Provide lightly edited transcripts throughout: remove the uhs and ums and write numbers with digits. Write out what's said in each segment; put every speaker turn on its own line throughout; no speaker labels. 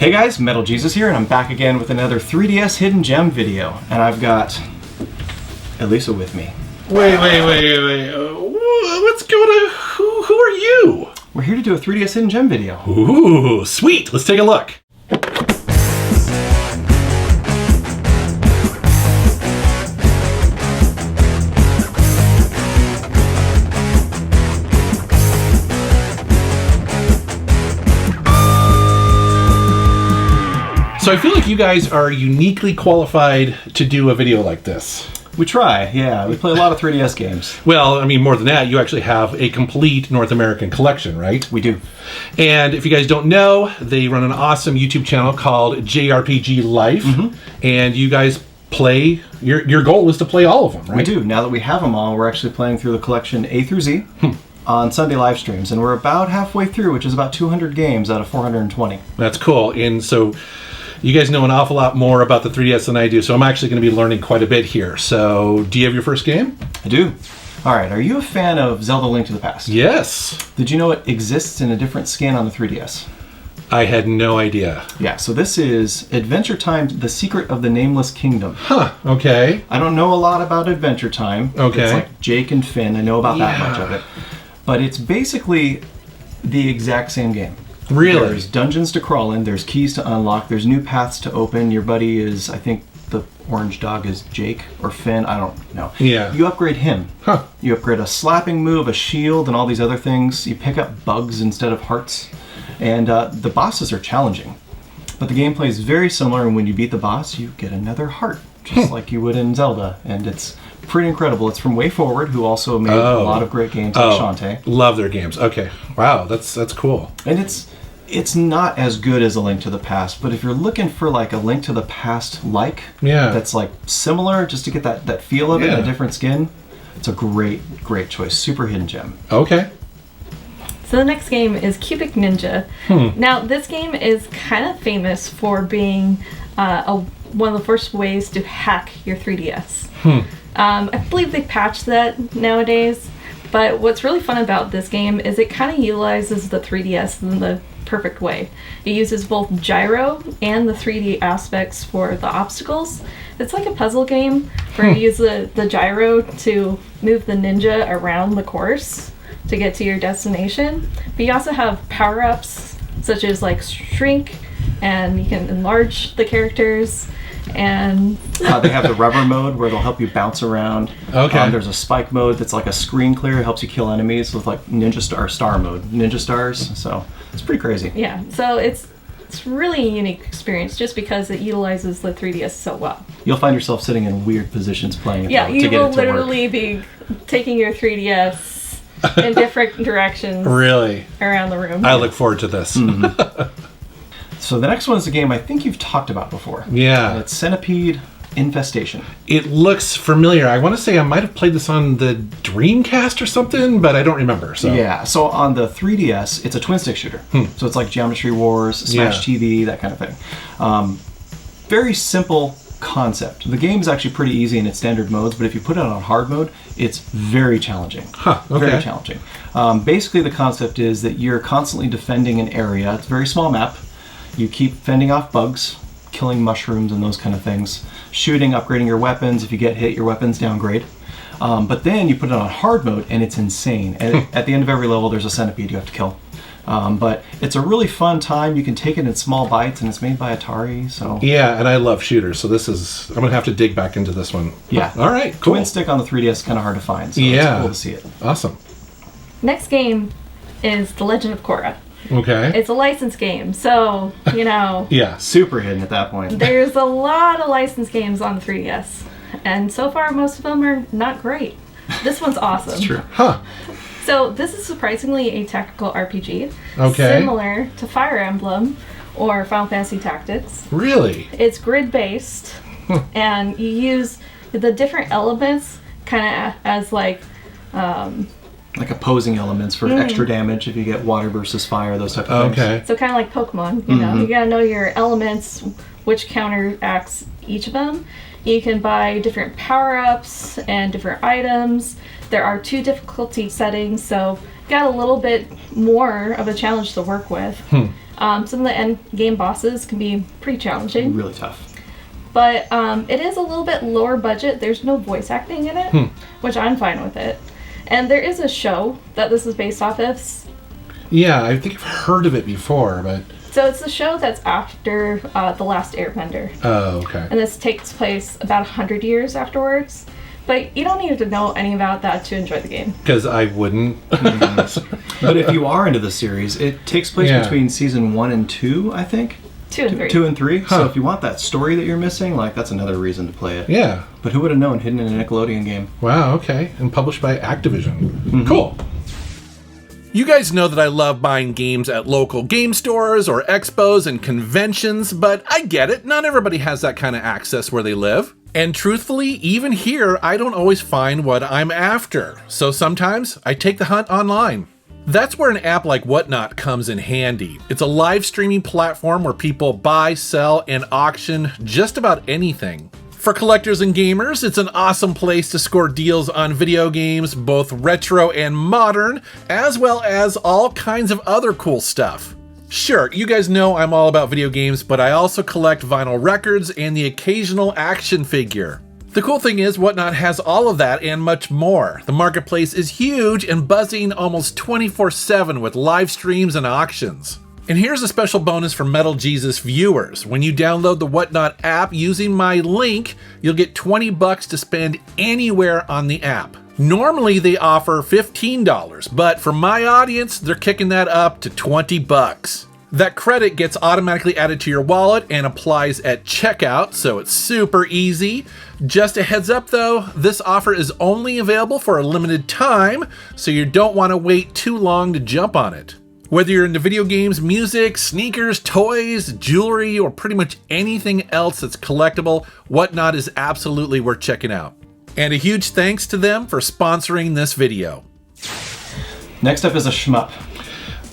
Hey guys, Metal Jesus here, and I'm back again with another 3DS Hidden Gem video. And I've got Elisa with me.
Wait. Let's go to... Who are you?
We're here to do a 3DS Hidden Gem video.
Ooh, sweet. Let's take a look. So I feel like you guys are uniquely qualified to do a video like this.
We try, yeah. We play a lot of 3DS games.
Well, I mean, more than that, you actually have a complete North American collection, right?
We do.
And if you guys don't know, they run an awesome YouTube channel called JRPG Life. And you guys play, your goal is to play all of them, right?
We do. Now that we have them all, we're actually playing through the collection A through Z on Sunday live streams. And we're about halfway through, which is about 200 games out of 420.
That's cool. And so you guys know an awful lot more about the 3DS than I do, so I'm actually going to be learning quite a bit here. So, do you have your first game?
I do. All right, are you a fan of Zelda Link to the Past?
Yes.
Did you know it exists in a different skin on the 3DS?
I had no idea.
Yeah, so this is Adventure Time, The Secret of the Nameless Kingdom.
Huh, okay.
I don't know a lot about Adventure Time.
Okay.
It's like Jake and Finn. I know about that much of it. But it's basically the exact same game.
Really?
There's dungeons to crawl in, there's keys to unlock, there's new paths to open. Your buddy is, I think the orange dog is Jake or Finn, I don't know.
Yeah.
You upgrade him.
Huh.
You upgrade a slapping move, a shield, and all these other things. You pick up bugs instead of hearts. And the bosses are challenging. But the gameplay is very similar, and when you beat the boss, you get another heart, just like you would in Zelda. And it's pretty incredible. It's from WayForward, who also made a lot of great games like Shantae.
Love their games. Okay. Wow, that's cool.
And it's not as good as A Link to the Past, but if you're looking for like a Link to the Past that's like similar, just to get that feel of it in a different skin, it's a great choice. Super hidden gem.
Okay.
So the next game is Cubic Ninja. Now this game is kind of famous for being one of the first ways to hack your 3DS. I believe they patched that nowadays, but what's really fun about this game is it kind of utilizes the 3DS in the perfect way. It uses both gyro and the 3D aspects for the obstacles. It's like a puzzle game where you use the gyro to move the ninja around the course to get to your destination. But you also have power-ups such as like shrink, and you can enlarge the characters. And
they have the rubber mode where they'll help you bounce around.
Okay.
There's a spike mode that's like a screen clear, helps you kill enemies with like star mode, ninja stars. So it's pretty crazy.
Yeah, so it's really a unique experience just because it utilizes the 3DS so well.
You'll find yourself sitting in weird positions playing it.
Yeah,
though,
you
to get
will
it to
literally be taking your 3DS in different directions.
Really?
Around the room.
I look forward to this.
So the next one is a game I think you've talked about before.
Yeah.
It's Centipede Infestation.
It looks familiar. I want to say I might have played this on the Dreamcast or something, but I don't remember. So
yeah, so on the 3DS, it's a twin-stick shooter. So it's like Geometry Wars, Smash TV, that kind of thing. Very simple concept. The game is actually pretty easy in its standard modes, but if you put it on hard mode, it's very challenging.
Huh, okay.
Very challenging. Basically, the concept is that you're constantly defending an area. It's a very small map. You keep fending off bugs, killing mushrooms and those kind of things, shooting, upgrading your weapons. If you get hit, your weapons downgrade. But then you put it on hard mode, and it's insane. And at the end of every level, there's a centipede you have to kill. But it's a really fun time. You can take it in small bites, and it's made by Atari. So
yeah, and I love shooters, so I'm gonna have to dig back into this one.
Yeah.
All right, cool.
Twin stick on the 3DS is kind of hard to find, so it's cool to see it.
Awesome.
Next game is The Legend of Korra.
Okay.
It's a licensed game, so, you know.
Yeah.
Super hidden at that point.
There's a lot of licensed games on the 3DS, and so far most of them are not great. This one's awesome.
That's true.
Huh.
So this is surprisingly a tactical RPG,
similar
to Fire Emblem or Final Fantasy Tactics.
Really?
It's grid-based, and you use the different elements kind of as like
opposing elements for extra damage if you get water versus fire, those type of things.
Okay.
So kind of like Pokemon, you know, you gotta know your elements, which counteracts each of them. You can buy different power-ups and different items. There are 2 difficulty settings, so you got a little bit more of a challenge to work with. Some of the end game bosses can be pretty challenging.
Really tough.
But it is a little bit lower budget. There's no voice acting in it, which I'm fine with it. And there is a show that this is based off of.
Yeah, I think I've heard of it before, but...
So it's the show that's after The Last Airbender.
Oh, okay.
And this takes place about 100 years afterwards. But you don't need to know any about that to enjoy the game.
Because I wouldn't.
But if you are into the series, it takes place between season 1 and 2, I think.
2 and 3.
2 and 3.
Huh.
So if you want that story that you're missing, like, that's another reason to play it.
Yeah.
But who would have known, hidden in a Nickelodeon game?
Wow, okay. And published by Activision. Cool. You guys know that I love buying games at local game stores or expos and conventions, but I get it. Not everybody has that kind of access where they live. And truthfully, even here, I don't always find what I'm after. So sometimes I take the hunt online. That's where an app like Whatnot comes in handy. It's a live streaming platform where people buy, sell, and auction just about anything. For collectors and gamers, it's an awesome place to score deals on video games, both retro and modern, as well as all kinds of other cool stuff. Sure, you guys know I'm all about video games, but I also collect vinyl records and the occasional action figure. The cool thing is, Whatnot has all of that and much more. The marketplace is huge and buzzing almost 24/7 with live streams and auctions. And here's a special bonus for Metal Jesus viewers. When you download the Whatnot app using my link, you'll get $20 to spend anywhere on the app. Normally they offer $15, but for my audience, they're kicking that up to $20. That credit gets automatically added to your wallet and applies at checkout, so it's super easy. Just a heads up though, this offer is only available for a limited time, so you don't want to wait too long to jump on it. Whether you're into video games, music, sneakers, toys, jewelry, or pretty much anything else that's collectible, Whatnot is absolutely worth checking out. And a huge thanks to them for sponsoring this video.
Next up is a shmup.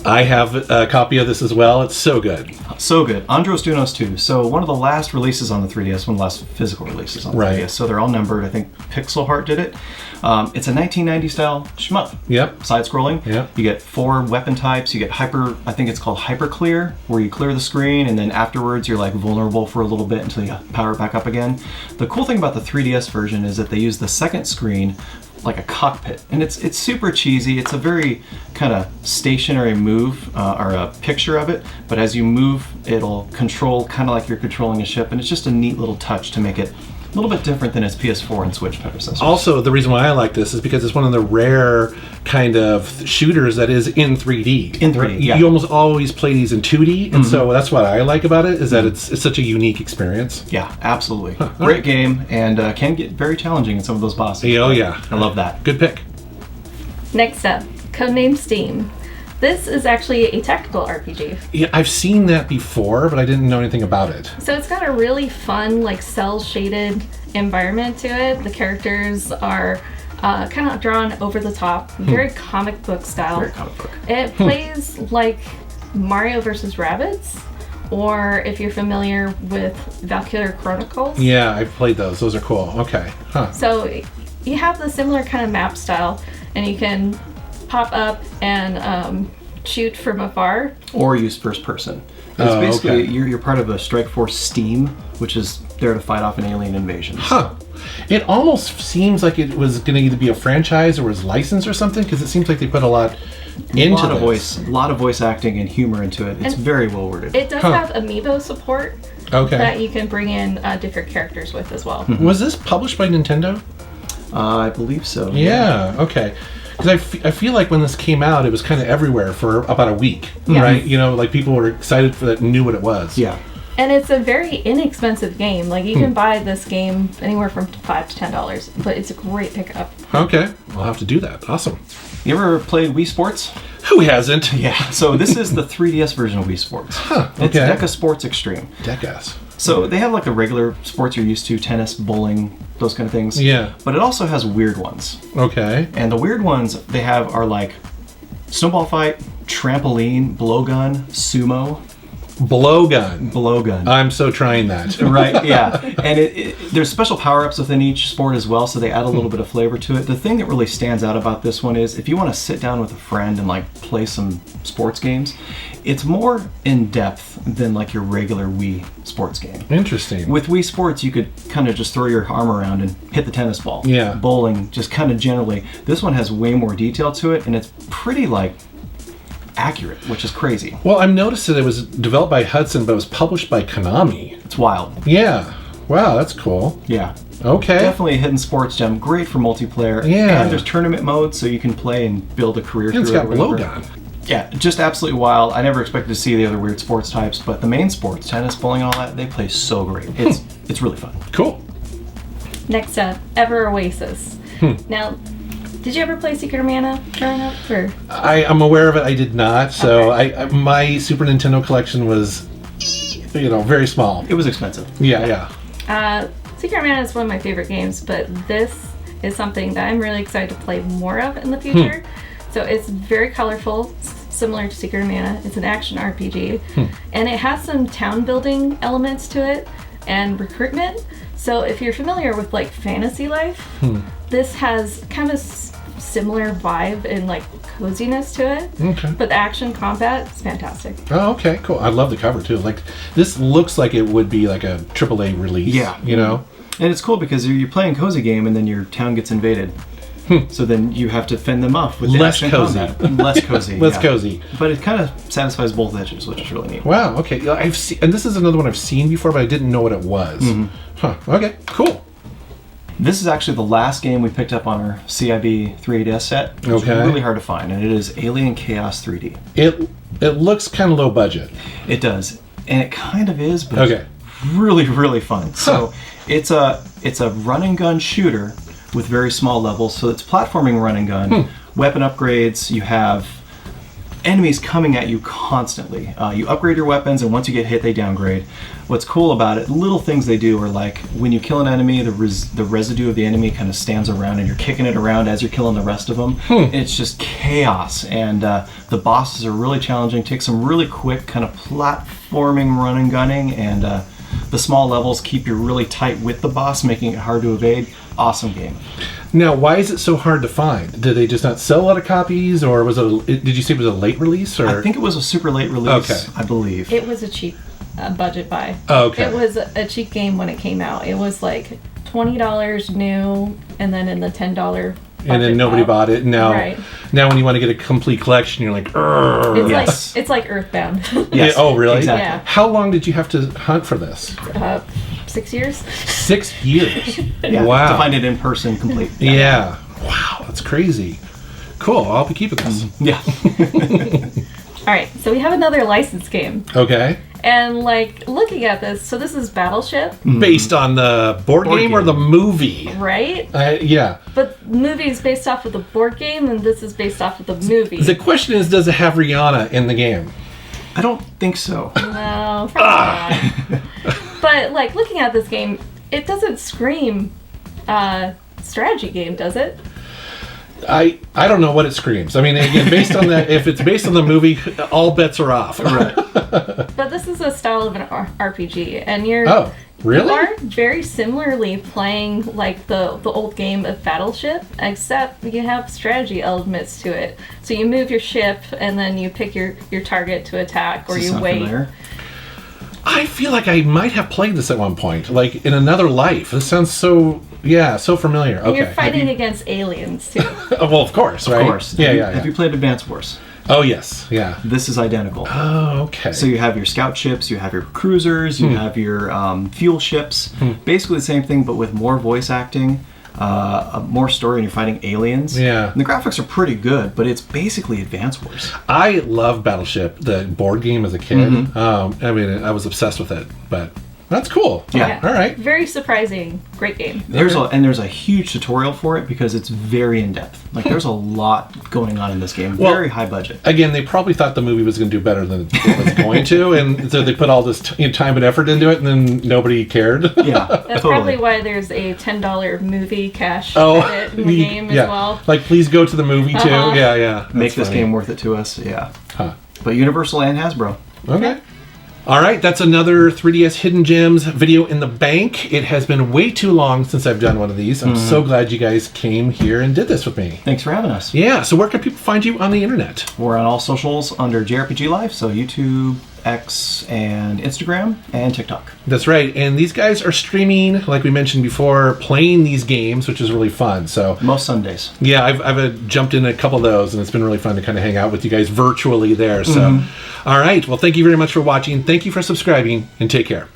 I have a copy of this as well. It's so good.
So good. Andros Dunos 2. So one of the last releases on the 3DS, one of the last physical releases on the 3DS. So they're all numbered. I think Pixel Heart did it. It's a 1990 style shmup.
Yep.
Side-scrolling.
Yep.
You get 4 weapon types. You get I think it's called hyper clear, where you clear the screen and then afterwards you're like vulnerable for a little bit until you power it back up again. The cool thing about the 3DS version is that they use the second screen like a cockpit, and it's super cheesy. It's a very kind of stationary move or a picture of it, but as you move it'll control kind of like you're controlling a ship, and it's just a neat little touch to make it a little bit different than its PS4 and Switch predecessors.
Also, the reason why I like this is because it's one of the rare kind of shooters that is in 3D.
In 3D, yeah.
You almost always play these in 2D, and so that's what I like about it, is that it's such a unique experience.
Yeah, absolutely. Great game, and can get very challenging in some of those bosses.
Oh yeah.
I love that.
Good pick.
Next up, Codename Steam. This is actually a tactical RPG.
Yeah, I've seen that before, but I didn't know anything about it.
So it's got a really fun, like, cel-shaded environment to it. The characters are kind of drawn over the top, very comic book style.
Very comic book.
It plays like Mario vs. Rabbids, or if you're familiar with Valkyria Chronicles.
Yeah, I've played those. Those are cool. Okay. Huh.
So you have the similar kind of map style, and you can pop up and shoot from afar.
Or use first person. It's basically,
okay.
you're part of a strike force Steam, which is there to fight off an alien invasion.
Huh. It almost seems like it was going to either be a franchise or was licensed or something, because it seems like they put a lot into this.
A lot of voice acting and humor into it. It's very well worded.
It does have amiibo support
Okay.
that you can bring in different characters with as well.
Was this published by Nintendo?
I believe so.
Yeah, okay. Because I feel like when this came out, it was kind of everywhere for about a week,
Yeah.
right? You know, like people were excited for that and knew what it was.
Yeah.
And it's a very inexpensive game. Like, you can buy this game anywhere from $5 to $10, but it's a great pickup.
Okay, I'll have to do that. Awesome.
You ever played Wii Sports?
Who hasn't?
Yeah. So this is the 3DS version of Wii Sports.
Huh,
It's
okay.
Deca Sports Extreme.
Decas.
So they have like the regular sports you're used to, tennis, bowling, those kind of things.
Yeah.
But it also has weird ones.
Okay.
And the weird ones they have are like snowball fight, trampoline, blowgun, sumo,
Blowgun.
Blowgun.
I'm so trying that.
Right, yeah. And there's special power-ups within each sport as well, so they add a little bit of flavor to it. The thing that really stands out about this one is if you want to sit down with a friend and like play some sports games, it's more in-depth than like your regular Wii sports game.
Interesting.
With Wii Sports, you could kind of just throw your arm around and hit the tennis ball.
Yeah.
Bowling, just kind of generally. This one has way more detail to it, and it's pretty like accurate, which is crazy.
Well, I've noticed that it was developed by Hudson, but it was published by Konami.
It's wild.
Yeah. Wow, that's cool.
Yeah.
Okay.
Definitely a hidden sports gem. Great for multiplayer.
Yeah.
And there's tournament mode, so you can play and build a career
And it's
through
got
it.
blowgun.
Yeah, just absolutely wild. I never expected to see the other weird sports types, but the main sports, tennis, bowling, and all that, they play so great. It's really fun.
Cool.
Next up, Ever Oasis. Now, did you ever play Secret of Mana growing up? Or?
I'm aware of it. I did not. So
Okay.
my Super Nintendo collection was, very small.
It was expensive.
Yeah.
Secret of Mana is one of my favorite games, but this is something that I'm really excited to play more of in the future. So it's very colorful, similar to Secret of Mana. It's an action RPG, and it has some town building elements to it and recruitment. So if you're familiar with like Fantasy Life, this has kind of similar vibe and like coziness to it.
Okay.
But the action combat is fantastic.
Oh, okay, cool. I love the cover too. Like, this looks like it would be like a AAA release.
Yeah. And it's cool because you're playing cozy game and then your town gets invaded. So then you have to fend them off with the
Less
action
cozy.
combat. Less cozy.
Less
yeah.
cozy.
But it kind of satisfies both edges, which is really neat.
Wow. Okay. Yeah, I've seen, and this is another one I've seen before, but I didn't know what it was. Huh. Okay. Cool.
This is actually the last game we picked up on our CIB 3DS set. It's
Okay.
really hard to find, and it is Alien Chaos 3D.
It looks kind of low budget.
It does, and it kind of is, but
Okay.
it's really, really fun. So it's a run and gun shooter with very small levels. So it's platforming run and gun, weapon upgrades. You have enemies coming at you constantly. You upgrade your weapons, and once you get hit, they downgrade. What's cool about it, little things they do are like when you kill an enemy, the residue of the enemy kind of stands around, and you're kicking it around as you're killing the rest of them. And it's just chaos, and the bosses are really challenging. Take some really quick kind of platforming run and gunning, and the small levels keep you really tight with the boss, making it hard to evade. Awesome game.
Now, why is it so hard to find? Did they just not sell a lot of copies, or was it? Did you say it was a late release? Or
I think it was a super late release.
Okay.
I believe.
It was a cheap budget buy.
Okay.
It was a cheap game when it came out. It was like $20 new, and then in the $10
and then nobody bought it. Now,
Right.
now when you want to get a complete collection, you're like, "Urgh."
It's
Yes.
like it's like Earthbound.
Yes,
Oh, really?
exactly.
Yeah.
How long did you have to hunt for this?
6 years.
6 years.
Yeah,
Wow.
to find it in person complete.
Yeah. Wow, that's crazy. Cool. I'll be keeping this.
Yeah.
All right, so we have another licensed game,
Okay.
and like looking at this, so this is Battleship,
Based on the board game or
game.
the movie?
right?
Yeah.
But the movie is based off of the board game, and this is based off of the movie.
The question is, does it have Rihanna in the game?
I don't think so.
No, probably not. But like looking at this game, it doesn't scream strategy game, does it?
I don't know what it screams. I mean, again, based on that, if it's based on the movie, all bets are off.
Right.
But this is a style of an RPG, and you're
Oh, really?
you are very similarly playing like the old game of Battleship, except you have strategy elements to it. So you move your ship, and then you pick your target to attack, or
Does this
you
sound
wait.
familiar?
I feel like I might have played this at one point, like in another life. This sounds so familiar.
And
Okay.
you're fighting against aliens too.
Well, of course, right?
Of course.
Yeah.
Have you played Advance Wars?
Oh, yes. Yeah.
This is identical.
Oh, okay.
So you have your scout ships, you have your cruisers, you have your fuel ships. Basically the same thing, but with more voice acting, more story, and you're fighting aliens.
Yeah.
And the graphics are pretty good, but it's basically Advance Wars.
I love Battleship, the board game as a kid. I mean, I was obsessed with it, but that's cool.
Yeah.
All right.
Very surprising. Great game.
There's a huge tutorial for it because it's very in depth. Like there's a lot going on in this game.
Well,
Very high budget.
Again, they probably thought the movie was going to do better than it was going to, and so they put all this time and effort into it, and then nobody cared.
Yeah,
That's
totally.
probably why there's a $10 movie cash
Oh,
credit in the game
yeah.
as well.
Like, please go to the movie too.
Uh-huh.
Yeah.
Make
That's
this
funny.
game worth it to us. Yeah.
Huh.
But Universal and Hasbro.
Okay. All right, that's another 3DS Hidden Gems video in the bank. It has been way too long since I've done one of these. I'm so glad you guys came here and did this with me.
Thanks for having us.
Yeah, so where can people find you on the internet?
We're on all socials under JRPG Live, so YouTube, X, and Instagram, and TikTok.
That's right, and these guys are streaming, like we mentioned before, playing these games, which is really fun. So
most Sundays.
Yeah, I've jumped in a couple of those, and it's been really fun to kind of hang out with you guys virtually there. So, all right, well, thank you very much for watching. Thank you for subscribing, and take care.